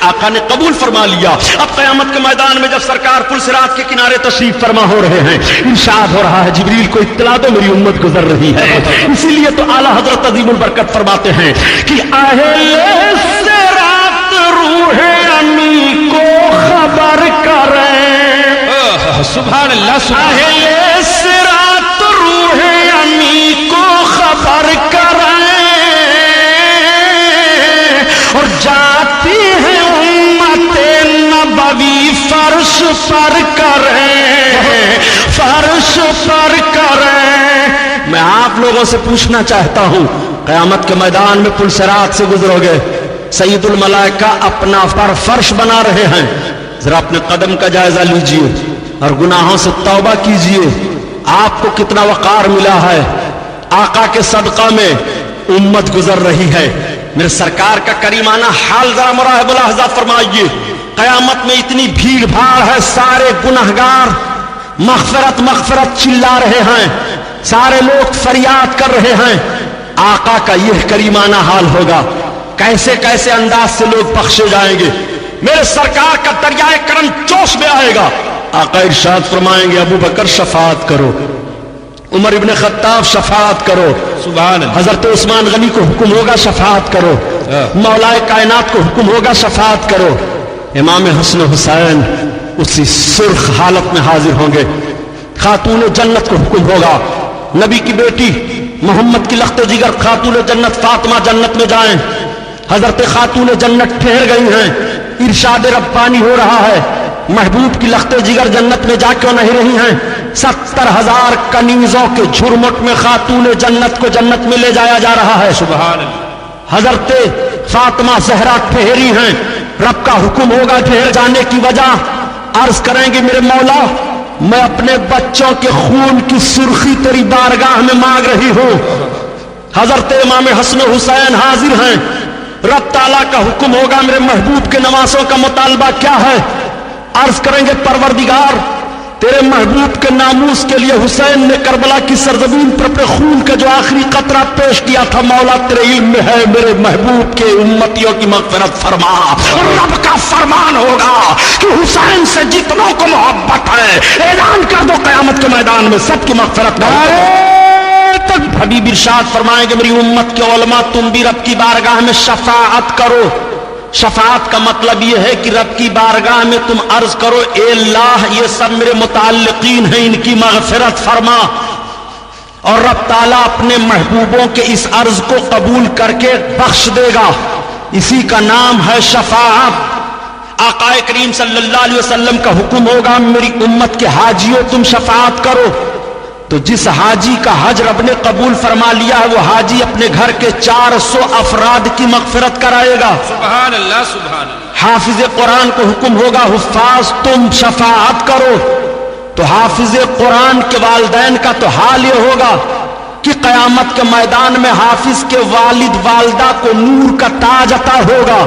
آقا نے قبول فرما لیا. اب قیامت کے میدان میں جب سرکار پل صراط کے کنارے تشریف فرما ہو رہے ہیں, ارشاد ہو رہا ہے جبریل کو اطلاع دو میری امت گزر رہی ہے. اسی لیے تو اعلیٰ حضرت عظیم البرکت فرماتے ہیں کہ اہل صراط روح امی کو خبر کریں. سبحان اللہ. اہل صراط روح امی کو خبر کریں اور جاتی ہے امت نبوی فرش پر کریں, فرش پر کریں. میں آپ لوگوں سے پوچھنا چاہتا ہوں, قیامت کے میدان میں پل صراط سے گزرو گے, سید الملائکہ اپنا فرش بنا رہے ہیں. ذرا اپنے قدم کا جائزہ لیجئے اور گناہوں سے توبہ کیجئے. آپ کو کتنا وقار ملا ہے, آقا کے صدقہ میں امت گزر رہی ہے. میرے سرکار کا کریمانہ حال ذرا مراحب ملاحظہ فرمائیے. قیامت میں اتنی بھیڑ بھاڑ ہے, سارے گنہگار مغفرت مغفرت چلا رہے ہیں, سارے لوگ فریاد کر رہے ہیں. آقا کا یہ کریمانہ حال ہوگا, کیسے کیسے انداز سے لوگ بخشے جائیں گے. میرے سرکار کا دریائے کرم جوش میں آئے گا. آقا ارشاد فرمائیں گے ابو بکر شفاعت کرو, عمر ابن خطاب شفاعت کرو, سبحان اللہ. حضرت عثمان غنی کو حکم ہوگا شفاعت کرو, مولا کائنات کو حکم ہوگا شفاعت کرو. امام حسن حسین اسی سرخ حالت میں حاضر ہوں گے. خاتون جنت کو حکم ہوگا نبی کی بیٹی محمد کی لخت جگر خاتون جنت فاطمہ جنت میں جائیں. حضرت خاتون جنت ٹھہر گئی ہیں, ارشاد ربانی ہو رہا ہے محبوب کی لخت جگر جنت میں جا کیوں نہیں رہی ہیں. 70,000 کنیزوں کے جھرمٹ میں خاتون جنت کو جنت میں لے جایا جا رہا ہے. سبحان اللہ. حضرت فاطمہ زہرا ٹھہری ہیں, رب کا حکم ہوگا ٹھہر جانے کی وجہ. عرض کریں گے میرے مولا میں اپنے بچوں کے خون کی سرخی تیری بارگاہ میں مانگ رہی ہوں. حضرت امام حسن حسین حاضر ہیں, رب تعالیٰ کا حکم ہوگا میرے محبوب کے نواسوں کا مطالبہ کیا ہے. عرض کریں گے پروردگار تیرے محبوب کے ناموس کے لیے حسین نے کربلا کی سرزمین پر اپنے خون کا جو آخری قطرہ پیش کیا تھا, مولا تیرے علم میں ہے میرے محبوب کے امتیوں کی مغفرت فرما. رب کا فرمان ہوگا کہ حسین سے جتنوں کو محبت ہے اعلان کر دو قیامت کے میدان میں سب کی مغفرت تک. حبیب ارشاد فرمائیں گے میری امت کے علماء تم بھی رب کی بارگاہ میں شفاعت کرو. شفاعت کا مطلب یہ ہے کہ رب کی بارگاہ میں تم عرض کرو اے اللہ یہ سب میرے متعلقین ہیں, ان کی مغفرت فرما. اور رب تعالیٰ اپنے محبوبوں کے اس عرض کو قبول کر کے بخش دے گا. اسی کا نام ہے شفاعت. آقا کریم صلی اللہ علیہ وسلم کا حکم ہوگا میری امت کے حاجیوں تم شفاعت کرو. تو جس حاجی کا حج رب نے قبول فرما لیا ہے وہ حاجی اپنے گھر کے 400 افراد کی مغفرت کرائے گا. سبحان اللہ. سبحان اللہ. حافظ قرآن کو حکم ہوگا حفاظ تم شفاعت کرو. تو حافظ قرآن کے والدین کا تو حال یہ ہوگا کہ قیامت کے میدان میں حافظ کے والد والدہ کو نور کا تاج عطا ہوگا.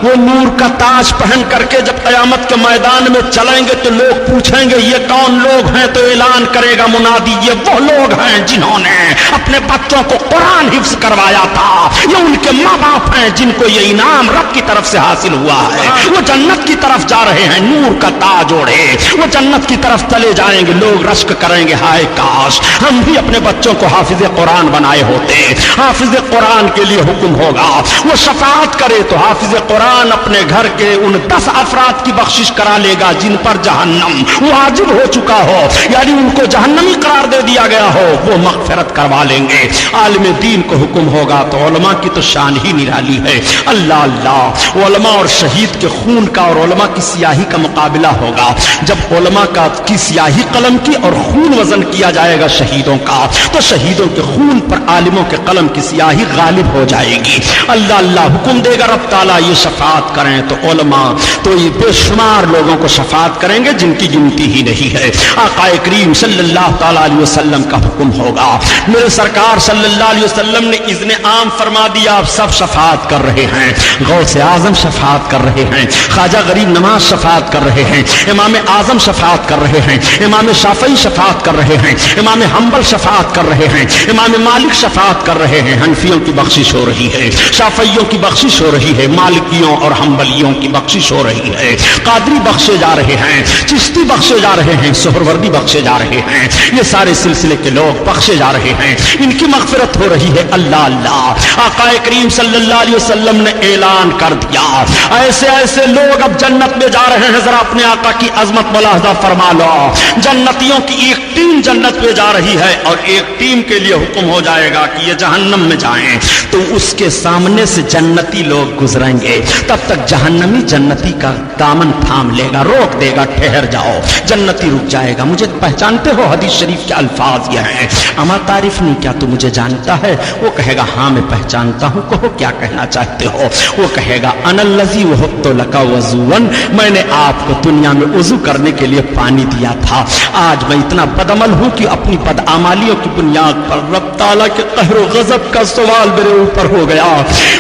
وہ نور کا تاج پہن کر کے جب قیامت کے میدان میں چلیں گے تو لوگ پوچھیں گے یہ کون لوگ ہیں, تو اعلان کرے گا منادی یہ وہ لوگ ہیں جنہوں نے اپنے بچوں کو قرآن حفظ کروایا تھا. یہ ان کے ماں باپ ہیں جن کو یہ انعام رب کی طرف سے حاصل ہوا ہے. وہ جنت کی طرف جا رہے ہیں نور کا تاج اوڑھے, وہ جنت کی طرف چلے جائیں گے. لوگ رشک کریں گے ہائے کاش ہم بھی اپنے بچوں کو حافظ قرآن بنائے ہوتے. حافظ قرآن کے لیے حکم ہوگا وہ شفاعت کرے تو حافظ قرآن اپنے گھر کے ان 10 افراد کی بخشش کرا لے گا جن پر جہنم واجب ہو چکا ہو, یعنی ان کو جہنمی قرار دے دیا گیا ہو, وہ مغفرت کروا لیں گے. عالم دین کو حکم ہوگا تو علماء کی تو شان ہی نرالی ہے. اللہ اللہ. علماء اور شہید کے خون کا اور علماء کی سیاہی کا مقابلہ ہوگا. جب علماء کی سیاہی قلم کی اور خون وزن کیا جائے گا شہیدوں کا, تو شہیدوں کے خون پر عالموں کے قلم کی سیاہی غالب ہو جائے گی. اللہ اللہ حکم دے گا رب تعالیٰ یہ شفاعت کریں تو علماء تو یہ بے شمار لوگوں کو شفاعت کریں گے جن کی گنتی ہی نہیں ہے. آقا کریم صلی اللہ تعالیٰ علیہ وسلم کا حکم ہوگا. میرے سرکار صلی اللہ علیہ وسلم نے اذن عام فرما دیا آپ سب شفاعت کر رہے ہیں. غوث اعظم شفاعت کر رہے ہیں, خواجہ غریب نواز شفاعت کر رہے ہیں, امام اعظم شفاعت کر رہے ہیں, امام شافعی شفاعت کر رہے ہیں, امام حنبل شفاعت کر رہے ہیں, امام مالک شفاعت کر رہے ہیں. حنفیوں کی بخشش ہو رہی ہے, شافعیوں کی بخشش ہو رہی ہے, مالک مالکیوں اور حنبلیوں کی بخشش ہو رہی ہے، قادری بخشے جا رہے ہیں، چشتی بخشے جا رہے ہیں، سہروردی بخشے جا رہے ہیں، یہ سارے سلسلے کے لوگ بخشے جا رہے ہیں، ان کی مغفرت ہو رہی ہے۔ اللہ اللہ، آقا کریم صلی اللہ علیہ وسلم نے اعلان کر دیا ایسے ایسے لوگ اب جنت میں جا رہے ہیں۔ ذرا اپنے آقا کی عظمت ملاحظہ فرما لو، جنتیوں کی ایک ٹیم جنت میں جا رہی ہے اور ایک ٹیم کے لیے حکم ہو جائے گا کہ یہ جہنم میں جائیں، تو اس کے سامنے سے جنتی لوگ گزریں گے، تب تک جہنمی جنتی کا دامن تھام لے گا، روک دے گا، ٹھہر جاؤ، جنتی رک جائے گا۔ مجھے پہچانتے ہو؟ حدیث شریف کے الفاظ یہ ہیں، اما تعریف نہیں، کیا تو مجھے جانتا ہے؟ وہ کہے گا ہاں میں پہچانتا ہوں، کہو کیا کہنا چاہتے ہو؟ وہ کہے گا انا الذی وهبت لک وضوا، میں نے آپ کو دنیا میں وضو کرنے کے لیے پانی دیا تھا، آج میں اتنا بدعمل ہوں کہ اپنی بدعمالیوں کی بنیاد پر رب تعالیٰ کے قہر و غضب کا سوال میرے اوپر ہو گیا،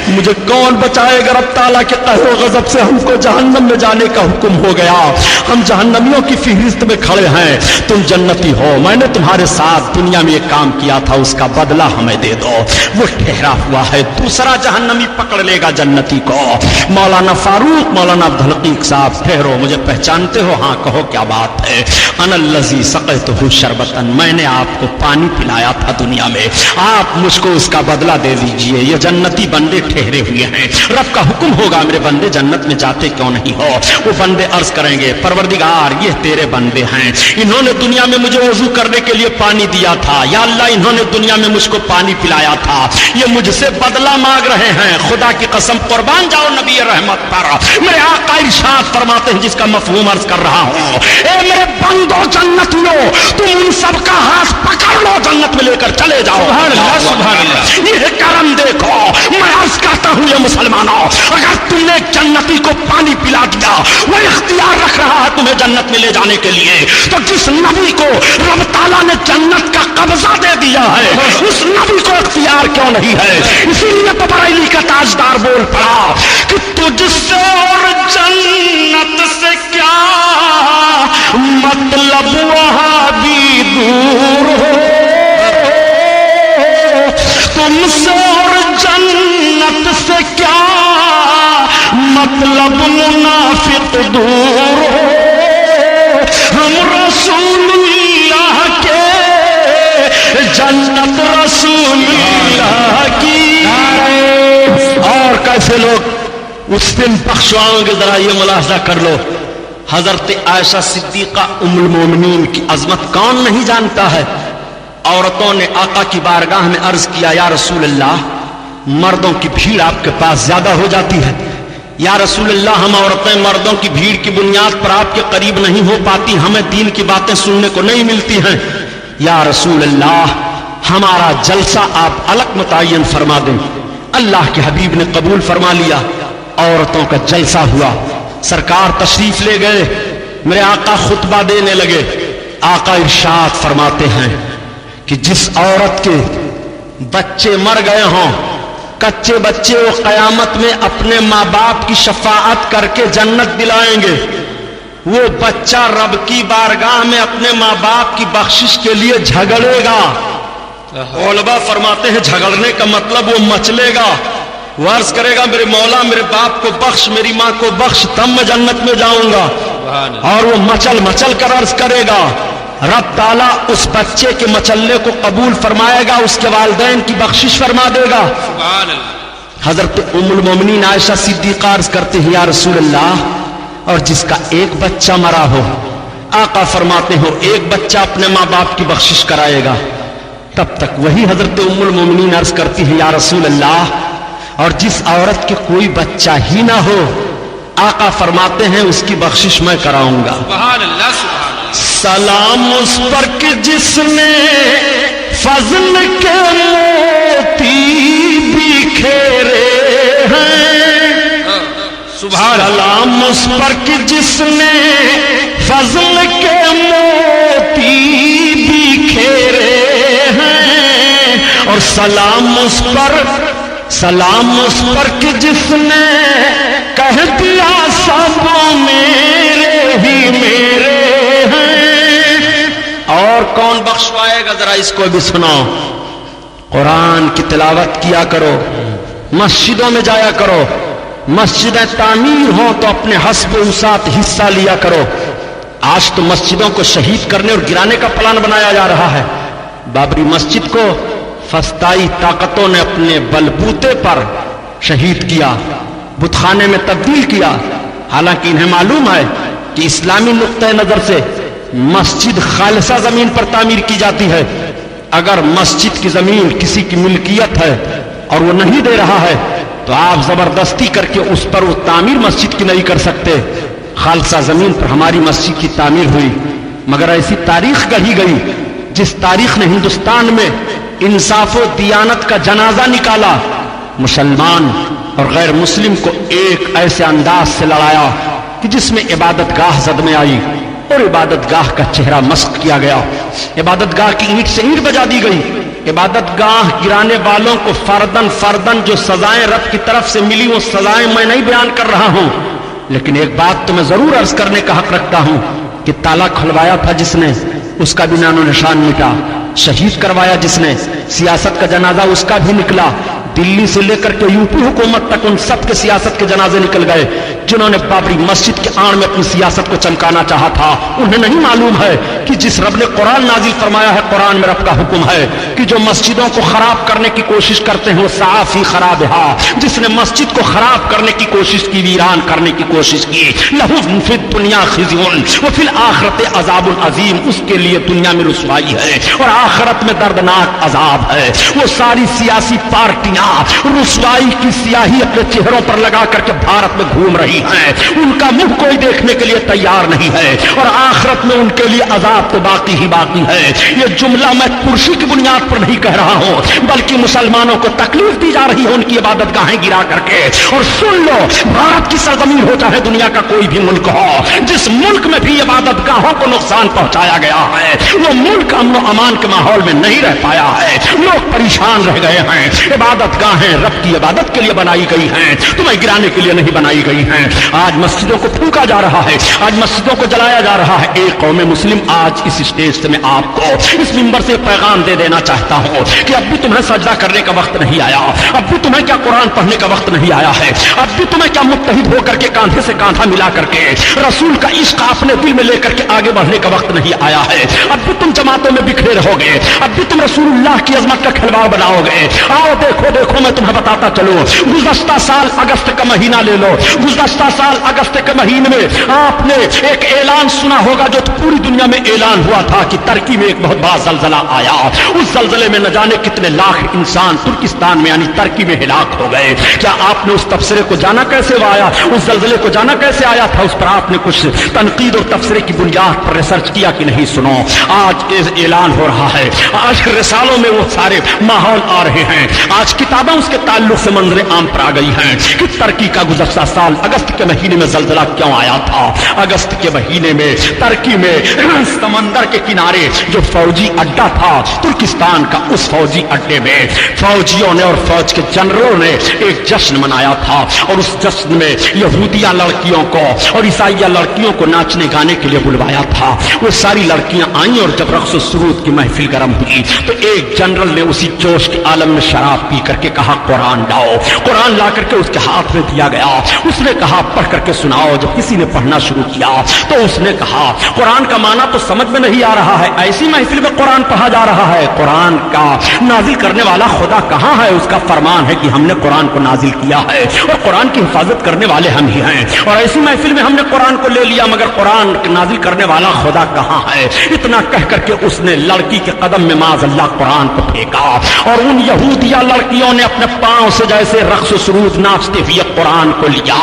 مجھے کون بچائے گا؟ رب تعالیٰ کے قہر و غضب سے ہم کو جہنم میں جانے کا حکم ہو گیا، ہم جہنمیوں کی فہرست میں کھڑے ہیں، تم جنتی ہو، میں نے تمہارے ساتھ دنیا میں یہ کام کیا تھا، اس کا بدلہ ہمیں دے دو۔ وہ ٹھہرا ہوا ہے، دوسرا جہنمی پکڑ لے گا جنتی کو۔ مولانا فاروق، مولانا عبدالحقیق صاحب، ٹھہرو، مجھے پہچانتے ہو؟ ہاں، کہو کیا بات ہے؟ انا الذی سقیتہ شربتا، میں نے آپ کو پانی پلایا تھا دنیا میں، آپ مجھ کو اس کا بدلہ دے دیجئے۔ یہ جنتی بندے ٹھہرے ہوئے ہیں، رب کا حکم ہوگا میرے بندے جنت میں جاتے کیوں نہیں ہو؟ وہ بندے عرض کریں گے پروردگار یہ تیرے بندے ہیں، انہوں نے دنیا میں مجھے وضو کرنے کے لیے پانی دیا تھا، یا اللہ انہوں نے دنیا میں مجھ کو پانی پلایا تھا، یہ مجھ سے بدلہ مانگ رہے ہیں، خدا کی قسم قربان جاؤ نبی رحمت پر، میرے آقا ارشاد فرماتے ہیں جس کا مفہوم عرض کر رہا ہوں، اے میرے بندو جنتیوں، تم ان سب کا ہاتھ پکڑ لو، جنت میں لے کر چلے جاؤ۔ سبحان اللہ، سبحان اللہ۔ یہ کرم دیکھو، میں عرض کرتا ہوں یہ مسلمانوں، اگر تم نے ایک جنتی کو پانی پلا دیا، وہ اختیار رکھ رہا ہے تمہیں جنت میں لے جانے کے لیے، تو جس نبی کو رب تعالیٰ نے جنت کا قبضہ دے دیا ہے، اس نبی کو اختیار کیوں نہیں ہے؟ اسی لیے تو بریلی کا تاجدار بول پڑا کہ تجھ سے اور جنت سے کیا مطلب، وہاں بھی دور ہو، تم سے اور جنت سے کیا مطلب، منافق دور ہو، ہم رسول اللہ کے، جنت رسول اللہ کی۔ اور کیسے لوگ اس دن بخشواؤں گے، ذرا یہ ملاحظہ کر لو، حضرت عائشہ صدیقہ ام المومنین کی عظمت کون نہیں جانتا ہے؟ عورتوں نے آقا کی بارگاہ میں عرض کیا یا رسول اللہ، مردوں کی بھیڑ آپ کے پاس زیادہ ہو جاتی ہے، یا رسول اللہ ہم عورتیں مردوں کی بھیڑ کی بنیاد پر آپ کے قریب نہیں ہو پاتی، ہمیں دین کی باتیں سننے کو نہیں ملتی ہیں، یا رسول اللہ ہمارا جلسہ آپ الگ متعین فرما دیں۔ اللہ کے حبیب نے قبول فرما لیا، عورتوں کا جلسہ ہوا، سرکار تشریف لے گئے، میرے آقا خطبہ دینے لگے، آقا ارشاد فرماتے ہیں کہ جس عورت کے بچے مر گئے ہوں، کچے بچے، وہ قیامت میں اپنے ماں باپ کی شفاعت کر کے جنت دلائیں گے، وہ بچہ رب کی بارگاہ میں اپنے ماں باپ کی بخشش کے لیے جھگڑے گا۔ علماء فرماتے ہیں جھگڑنے کا مطلب وہ مچلے گا، وہ عرض کرے گا میرے مولا میرے باپ کو بخش، میری ماں کو بخش، تب میں جنت میں جاؤں گا، اور وہ مچل مچل کر عرض کرے گا، رب تعالیٰ اس بچے کے مچلنے کو قبول فرمائے گا، اس کے والدین کی بخشش فرما دے گا۔ حضرت ام المومنین عائشہ صدیقہ عرض کرتے ہیں یا رسول اللہ، اور جس کا ایک بچہ مرا ہو؟ آقا فرماتے ہو ایک بچہ اپنے ماں باپ کی بخشش کرائے گا۔ تب تک وہی حضرت ام المومنین عرض کرتی ہے یا رسول اللہ، اور جس عورت کے کوئی بچہ ہی نہ ہو، آقا فرماتے ہیں اس کی بخشش میں کراؤں گا۔ سبحان اللہ، سبحان اللہ۔ سلام اس پر کہ جس نے فضل کے موتی بکھیرے ہیں، سلام اس پر کہ جس نے فضل کے موتی بکھیرے ہیں، اور سلام اس پر کہ جس نے کہہ دیا سب میرے ہی میرے ہیں۔ اور کون بخشوائے گا؟ ذرا اس کو بھی سناؤ، قرآن کی تلاوت کیا کرو، مسجدوں میں جایا کرو، مسجدیں تعمیر ہوں تو اپنے حسب وسعت حصہ لیا کرو. آج تو مسجدوں کو شہید کرنے اور گرانے کا پلان بنایا جا رہا ہے. بابری مسجد کو فسطائی طاقتوں نے اپنے بلبوتے پر شہید کیا, بت خانے میں تبدیل کیا, حالانکہ انہیں معلوم ہے کہ اسلامی نقطۂ نظر سے مسجد خالصہ زمین پر تعمیر کی جاتی ہے. اگر مسجد کی زمین کسی کی ملکیت ہے اور وہ نہیں دے رہا ہے تو آپ زبردستی کر کے اس پر وہ تعمیر مسجد کی نہیں کر سکتے. خالصہ زمین پر ہماری مسجد کی تعمیر ہوئی, مگر ایسی تاریخ گڑھی گئی جس تاریخ نے ہندوستان میں انصاف و دیانت کا جنازہ نکالا, مسلمان اور غیر مسلم کو ایک ایسے انداز سے لڑایا کہ جس میں عبادت گاہ زد میں آئی اور عبادت گاہ کا چہرہ مسخ کیا گیا, عبادت گاہ کی اینٹ سے اینٹ بجا دی گئی. عبادت گاہ گرانے والوں کو فردن فردن جو سزائیں رب کی طرف سے ملی وہ سزائیں میں نہیں بیان کر رہا ہوں, لیکن ایک بات تو میں ضرور عرض کرنے کا حق رکھتا ہوں کہ تالا کھلوایا تھا جس نے, اس کا بھی نام و نشان مٹا. شہید کروایا جس نے, سیاست کا جنازہ اس کا بھی نکلا. دلی سے لے کر کے یوپی حکومت تک ان سب کے سیاست کے جنازے نکل گئے جنہوں نے بابری مسجد کے آڑ میں اپنی سیاست کو چمکانا چاہا تھا. انہیں نہیں معلوم ہے کہ جس رب نے قرآن نازل فرمایا ہے, قرآن میں رب کا حکم ہے کہ جو مسجدوں کو خراب کرنے کی کوشش کرتے ہیں وہ صافی خرابہا, جس نے مسجد کو خراب کرنے کی کوشش کی, ویران کرنے کی کوشش کی, لہو فی الدنیا خزی وفی الآخرت عذاب عظیم, اس کے لیے دنیا میں رسوائی ہے اور آخرت میں دردناک عذاب ہے. وہ ساری سیاسی پارٹیاں رسوائی کی سیاہی اپنے چہروں پر لگا کر کے بھارت میں گھوم رہی ہیں, ان کا منہ کوئی دیکھنے کے لیے تیار نہیں ہے اور آخرت میں ان کے لیے عذاب تو باقی ہی باقی ہے. یہ جملہ میں کرسی کی بنیاد پر نہیں کہہ رہا ہوں بلکہ مسلمانوں کو تکلیف دی جا رہی ہے ان کی عبادت گاہیں گرا کر کے. اور سن لو, بھارت کی سرزمین ہو چاہے دنیا کا کوئی بھی ملک ہو, جس ملک میں بھی عبادت گاہوں کو نقصان پہنچایا گیا ہے وہ ملک امن و امان کے ماحول میں نہیں رہ پایا ہے, لوگ پریشان رہ گئے ہیں. عبادت گاہیں رب کی عبادت کے لیے بنائی گئی ہیں, تمہیں گرانے کے لیے نہیں بنائی گئی ہیں. آج مسجدوں کو پھونکا جا رہا ہے, آج مسجدوں کو جلایا جا رہا ہے. ایک قوم مسلم آج اس اسٹیج سے میں آپ کو اس منبر سے پیغام دے دینا چاہتا ہوں کہ اب بھی تمہیں سجدہ کرنے کا وقت نہیں آیا, اب بھی تمہیں کیا قرآن پڑھنے کا وقت نہیں آیا ہے, اب بھی تمہیں کیا متحد ہو کر کے کاندھے سے کاندھا ملا کر کے رسول کا عشق اپنے دل میں لے کر کے آگے بڑھنے کا وقت نہیں آیا ہے. اب بھی تم جماعتوں میں بکھرے رہو گے, اب بھی تم رسول اللہ کی عظمت کا کھلواڑ بناؤ گے. آؤ دیکھو دیکھو میں تمہیں بتاتا چلوں, گزشتہ سال اگست کا مہینہ لے لو, گزشتہ سال اگست کے مہینے میں آپ نے ایک اعلان سنا ہوگا جو پوری دنیا میں اعلان ہوا تھا کہ ترکی میں ایک بہت بڑا زلزلہ آیا. اس زلزلے میں نہ جانے کتنے لاکھ انسان ترکستان میں یعنی ترکی میں ہلاک ہو گئے. کیا آپ نے اس تبصرے کو جانا کیسے آیا, اس زلزلے کو جانا کیسے آیا تھا, اس پر آپ نے کچھ تنقید اور تبصرے کی بنیاد پر ریسرچ کیا کہ نہیں؟ سنو, آج اعلان ہو رہا ہے, آج رسالوں میں وہ سارے ماحول آ رہے ہیں, آج کتابیں اس کے تعلق سے منظر عام پر آ گئی ہیں کہ ترکی کا گزشتہ سال اگست کے مہینے میں زلزلہ کیوں آیا تھا. اگست کے مہینے میں ترکی میں سمندر کے کنارے جو فوجی اڈا تھا ترکستان کا, اس فوجی اڈے میں فوجیوں نے اور فوج کے جنرلوں نے ایک جشن منایا تھا اور اس جشن میں یہودیہ لڑکیوں کو اور عیسائیہ لڑکیوں کو ناچنے گانے کے لیے بلوایا تھا. وہ ساری لڑکیاں آئیں اور جب رقص و سرود کی محفل گرم ہوئی تو ایک جنرل نے اسی جوش کے عالم میں شراب پی کر کے کہا قرآن لاؤ. قرآن لا کر کے اس کے ہاتھ میں دیا گیا, اس نے کہا پڑھ کر کے سناؤ. جب کسی نے پڑھنا شروع کیا تو اس نے کہا قرآن کا معنی تو سمجھ میں نہیں آ رہا ہے, ایسی محفل میں قرآن پڑھا جا رہا ہے, قرآن کا نازل کرنے والا خدا کہاں ہے؟ اس کا فرمان ہے کہ ہم نے قرآن کو نازل کیا ہے اور قرآن کی حفاظت کرنے والے ہم ہی ہیں, اور ایسی محفل میں ہم نے قرآن کو لے لیا مگر قرآن نازل کرنے والا خدا کہاں ہے؟ اتنا کہہ کر کے اس نے لڑکی کے قدم میں معاذ اللہ قرآن کو پھینکا اور ان یہودیہ لڑکیوں نے اپنے پاؤں سے جیسے رقص و سرود ناچتے ہوئے قرآن کو لیا.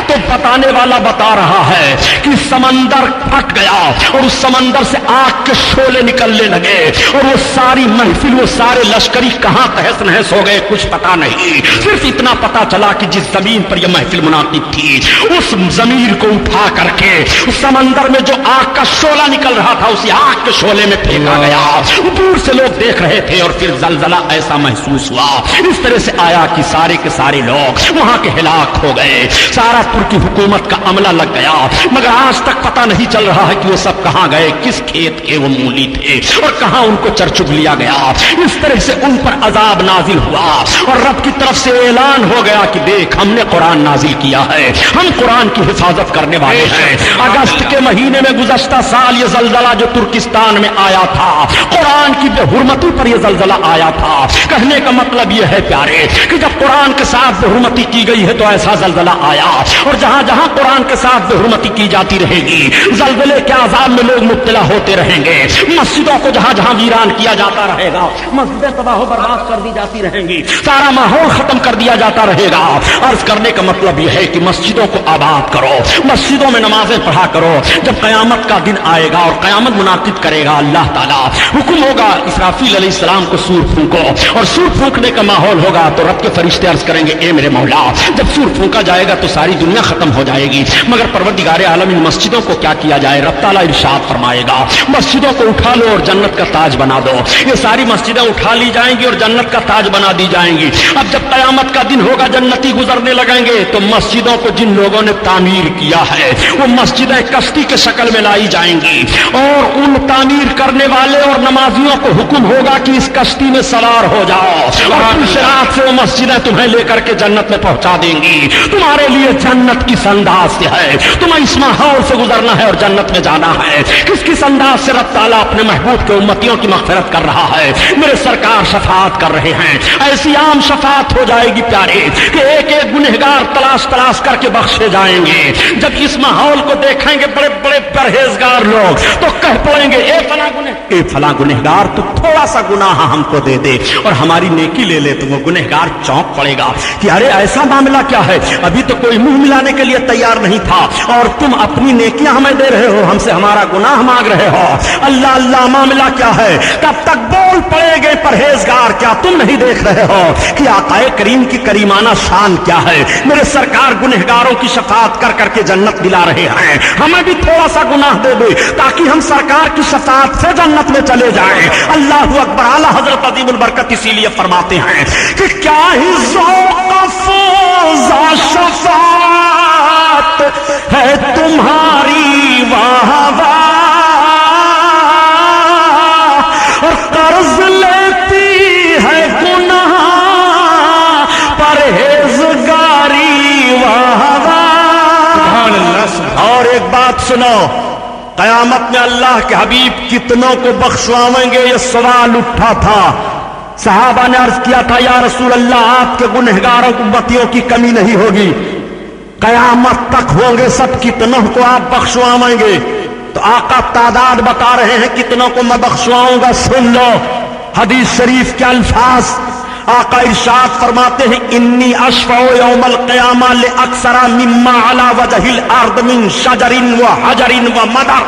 تو بتانے والا بتا رہا ہے کہ سمندر پھٹ گیا اور اس سمندر سے آگ کے شعلے نکلنے لگے اور وہ ساری محفل, وہ سارے لشکری کہاں تہس نہس ہو گئے کچھ پتا نہیں. صرف اتنا پتا چلا کہ جس زمین پر یہ محفل منعقد تھی اس زمین کو اٹھا کر کے اس سمندر میں جو آگ کا شعلہ نکل رہا تھا اسی آگ کے شعلے میں پھینکا گیا. دور سے لوگ دیکھ رہے تھے اور پھر زلزلہ ایسا محسوس ہوا, اس طرح سے آیا کہ سارے کے سارے لوگ وہاں کے ہلاک ہو گئے. سارا ترکی حکومت کا عملہ لگ گیا، مگر آج تک پتہ نہیں چل رہا ہے کہ وہ سب کہاں گئے، کس کھیت کے وہ مولی تھے اور کہاں ان کو چر چگ لیا گیا۔ اس طرح سے ان پر عذاب نازل ہوا اور رب کی طرف سے اعلان ہو گیا کہ دیکھ ہم نے قرآن نازل کیا ہے، ہم قرآن کی حفاظت کرنے والے ہیں۔ اگست کے مہینے میں گزشتہ سال یہ زلزلہ جو ترکستان میں آیا تھا، قرآن کی بے حرمتی پر یہ زلزلہ آیا تھا۔ کہنے کا مطلب یہ ہے پیارے کہ جب قرآن کے ساتھ بے حرمتی کی گئی ہے تو ایسا زلزلہ آیا، اور جہاں جہاں قرآن کے ساتھ بے حرمتی کی جاتی رہے گی زلزلے کے عذاب میں لوگ مبتلا ہوتے رہیں گے۔ مسجدوں کو جہاں جہاں ویران کیا جاتا رہے گا، مسجدیں تباہ و برباد کر دی جاتی رہیں گی، سارا ماحول ختم کر دیا جاتا رہے گا۔ عرض کرنے کا مطلب یہ ہے کہ مسجدوں کو آباد کرو، مسجدوں میں نمازیں پڑھا کرو۔ جب قیامت کا دن آئے گا اور قیامت منعقد کرے گا اللہ تعالیٰ، حکم ہوگا اسرافیل علیہ السلام کو سور پھونکو، اور سور پھونکنے کا ماحول ہوگا تو رب کے فرشتے عرض کریں گے اے میرے مولا جب سور پھونکا جائے گا تو ساری دنیا ختم ہو جائے گی، مگر پروردگار عالم ان مسجدوں کو کیا کیا جائے؟ رب تعالیٰ ارشاد فرمائے گا مسجدوں کو اٹھا لو اور جنت کا تاج بنا دو۔ یہ ساری مسجدیں اٹھا لی جائیں گی اور جنت کا تاج بنا دی جائیں گی۔ اب جب قیامت کا دن ہوگا جنتی گزرنے لگیں گے تو مسجدوں کو جن لوگوں نے تعمیر کیا ہے وہ مسجدیں کشتی کے شکل میں لائی جائیں گی، اور ان تعمیر کرنے والے اور نمازیوں کو حکم ہوگا کہ اس کشتی میں سوار ہو جاؤ، اور پوچھ رات سے وہ مسجدیں تمہیں لے کر کے جنت میں پہنچا دیں گی۔ تمہارے لیے جنت کس انداز سے ہے، تمہیں اس ماحول سے گزرنا ہے اور جنت میں جانا ہے۔ کس کس انداز سے رب تعالیٰ اپنے محبوب کے امتیوں کی مغفرت کر رہا ہے، میرے سرکار شفاعت کر رہے ہیں۔ ایسی عام شفاعت ہو جائے گی پیارے کہ ایک ایک گنہگار تلاش تلاش کر کے بخشے جائیں گے۔ جب اس ماحول کو دیکھیں گے بڑے بڑے پرہیزگار لوگ تو کہہ پڑیں گے اے فلاں گنہگار تو تھوڑا سا گناہ ہم کو دے دے اور ہماری نیکی لے لے، تو وہ گنہگار چونک پڑے گا کہ ارے ایسا معاملہ کیا ہے، ابھی تو کوئی منہ ملانے کے لیے تیار نہیں تھا اور تم اپنی نیکیاں ہمیں دے رہے ہو، ہم سے ہمارا گناہ مانگ رہے ہو۔ اللہ اللہ معاملہ کیا ہے؟ تب تک بول پڑے گے پرہیزگار کیا تم نہیں دیکھ رہے ہو کہ آقا کریم کی کریمانہ شان کیا ہے؟ میرے سرکار گنہگاروں کی شفاعت کر کر کے جنت دلا رہے ہیں، ہمیں بھی تھوڑا سا گناہ دے دے تاکہ ہم سرکار کی شفاعت سے جنت میں چلے جائیں۔ اللہ اکبر۔ اعلیٰ حضرت عظیم البرکت اسی لیے فرماتے ہیں کہ کیا ہی ذوق افروزہ شفاعت ہے تمہاری واہ واہ، اور قرض لیتی ہے گناہ پرہیزگاری واہ واہ۔ اور ایک بات سنو، قیامت میں اللہ کے حبیب کتنوں کو بخشوائیں گے؟ یہ سوال اٹھا تھا، صحابہ نے عرض کیا تھا یا رسول اللہ آپ کے گنہگاروں امتیوں کی کمی نہیں ہوگی، قیامت تک ہوں گے سب، کتنوں کو آپ بخشوائیں گے؟ تو آقا تعداد بتا رہے ہیں کتنوں کو میں بخشواؤں گا، سن لو حدیث شریف کے الفاظ۔ آقا ارشاد فرماتے ہیں انی اشفع یوم القیامہ لاکثر مما علی وجہ الارض من شجر و حجر و مدر۔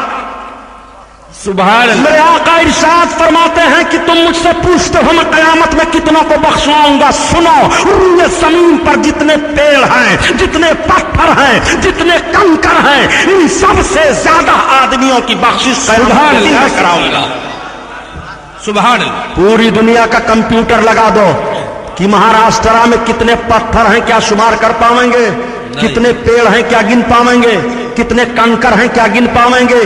سبحان اللہ۔ میرے آقا ارشاد فرماتے ہیں کہ تم مجھ سے پوچھتے ہو میں قیامت میں کتنوں کو بخشواؤں گا، سنو روئے زمین پر جتنے پیڑ ہیں، جتنے پتھر ہیں، جتنے کنکر ہیں، ان سب سے زیادہ آدمیوں کی بخشش کراؤں گا۔ سبحان اللہ۔ پوری دنیا کا کمپیوٹر لگا دو کہ مہاراشٹرا میں کتنے پتھر ہیں کیا شمار کر پاؤیں گے؟ کتنے پیڑ ہیں کیا گن پاؤیں گے؟ کتنے کنکر ہیں کیا گن پاؤیں گے؟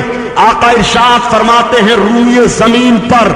آقا ارشاد فرماتے ہیں روئے زمین پر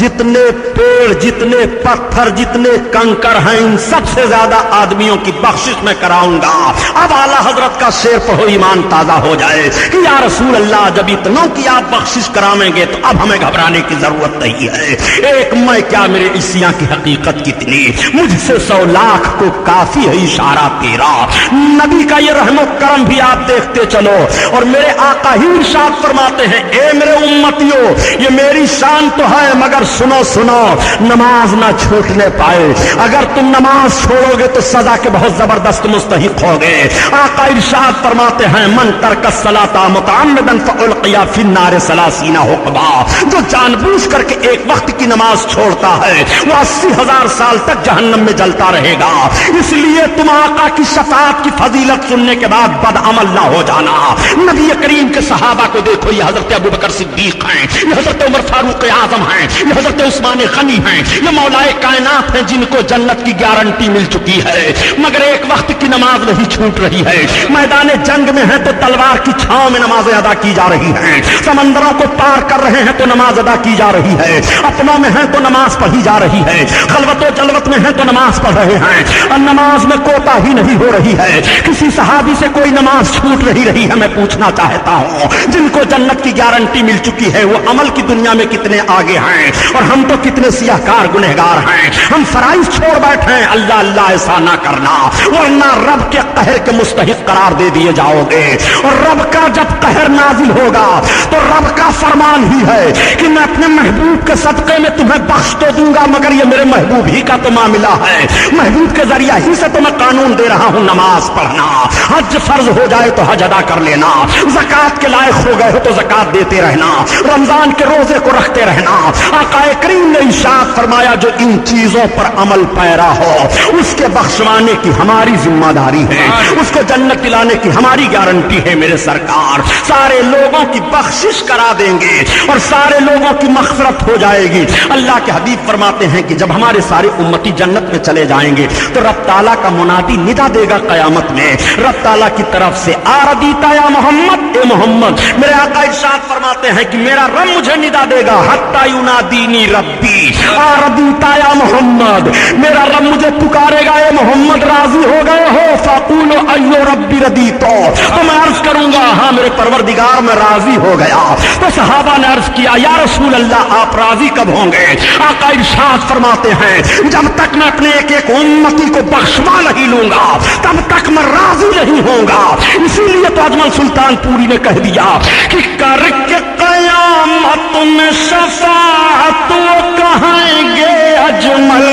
جتنے پیڑ، جتنے پتھر، جتنے کنکر ہیں، ان سب سے زیادہ آدمیوں کی بخشش میں کراؤں گا۔ اب اعلیٰ حضرت کا شعر پڑھو ایمان تازہ ہو جائے کہ یا رسول اللہ جب اتنوں کی آپ بخشش کراویں گے تو اب ہمیں گھبرانے کی ضرورت نہیں ہے۔ ایک میں کیا میرے عیسیاں کی حقیقت کتنی، مجھ سے 100 لاکھ کو کافی ہے اشارہ تیرا۔ نبی کا یہ رحم و کرم بھی آپ دیکھتے چلو، اور میرے آقا ہی ارشاد فرماتے ہیں اے میرے امتیوں یہ میری شان تو ہے مگر سنو سنو نماز نہ چھوٹنے پائے، اگر تم نماز چھوڑو گے تو سزا کے بہت زبردست مستحق ہوگے۔ آقا ارشاد فرماتے ہیں من ترک الصلاۃ متعمدا فالقی فی النار 30 حقبا، جو جان بوجھ کر کے ایک وقت کی نماز چھوڑتا ہے وہ 80,000 سال تک جہنم میں جلتا رہے گا۔ اس لیے تم آقا کی شفاعت کی فضیلت سننے کے بعد بدعمل نہ ہو جانا۔ نبی کریم کے صحابہ کو دیکھو، یہ حضرت ابوبکر صدیق ہیں، یہ حضرت عمر فاروق اعظم ہیں، یہ حضرت عثمان غنی ہیں, یہ مولائے کائنات ہیں جن کو جنت کی گارنٹی مل چکی ہے, مگر ایک وقت کی نماز نہیں چھوٹ رہی ہے. میدان جنگ میں ہیں تو تلوار کی چھاؤں میں نمازیں ادا کی جا رہی ہیں, سمندروں کو پار کر رہے ہیں تو نماز ادا کی جا رہی ہے, اپنوں میں ہیں تو نماز پڑھی جا رہی ہے, خلوت و جلوت میں ہیں تو نماز پڑھ رہے ہیں, اور نماز میں کوتا ہی نہیں ہو رہی ہے. کسی صحابی سے کوئی نماز چھوٹ رہی ہے. میں پوچھنا چاہتا ہوں, جن کو جنت کی گارنٹی مل چکی ہے وہ عمل کی دنیا میں کتنے آگے ہیں, اور ہم تو کتنے سیاہکار گنہگار ہیں. ہم فرائض چھوڑ بیٹھے ہیں. اللہ اللہ ایسا نہ کرنا, ورنہ رب کے قہر کے مستحق قرار دے دیے جاؤ گے. اور رب کا جب قہر نازل ہوگا تو رب کا فرمان ہی ہے کہ میں اپنے محبوب کے صدقے میں تمہیں بخش تو دوں گا, مگر یہ میرے محبوب ہی کا تو معاملہ ہے. محبوب کے ذریعہ ہی سے تو میں قانون دے رہا ہوں, نماز پڑھنا, حج فرض ہو جائے تو حج ادا کر لینا, زکات کے لائق ہو گئے ہو تو زکات دیتے رہنا, رمضان کے روزے کو رکھتے رہنا. آقا کریم نے ارشاد فرمایا جو ان چیزوں پر عمل پیرا ہو اس کے بخشوانے کی ہماری ذمہ داری ہے, اس کو جنت دلانے کی ہماری گارنٹی ہے. میرے سرکار سارے لوگوں کی بخشش کرا دیں گے اور سارے لوگوں کی مغفرت ہو جائے گی. اللہ کے حبیب فرماتے ہیں کہ جب ہمارے سارے امتی جنت میں چلے جائیں گے تو رب تعالیٰ کا منادی ندا دے گا قیامت میں, رب تعالیٰ کی طرف سے آردیتا یا محمد, اے محمد. میرے آقا ارشاد فرماتے ہیں کہ میرا رب مجھے ندا دے گا, حتی ینادینی ربی آردیتا یا محمد, میرا رب مجھے پکارے گا, اے محمد راضی ہو گئے ہو, فاقول ایو ربی ردیتو, تو میں عرض کروں گا ہاں میرے پروردگار میں راضی ہو گیا. تو صحابہ نے عرض کیا یا رسول اللہ آپ راضی کب ہوں گے؟ آقا ارشاد فرماتے ہیں جب تک میں اپنے ایک ایک امتی کو بخشوا نہیں لوں گا تب تک میں راضی نہیں ہوں گا. اسی لیے تو اجمل سلطان پوری نے کہہ دیا کہ کر کے قیامت میں شفاعت کہیں گے اجمل,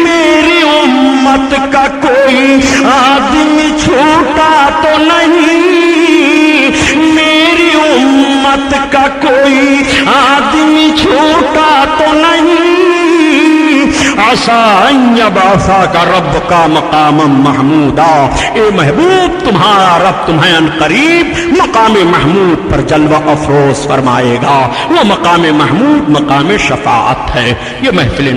میری امت کا کوئی آدمی چھوٹا تو نہیں, میری امت کا کوئی آدمی چھوٹا تو نہیں. عسى یبعثا کا رب کا مقام محمودا, اے محبوب تمہارا رب تمہیں ان قریب مقام محمود پر جلوہ افروز فرمائے گا. وہ مقام محمود مقام شفاعت ہے. یہ محفل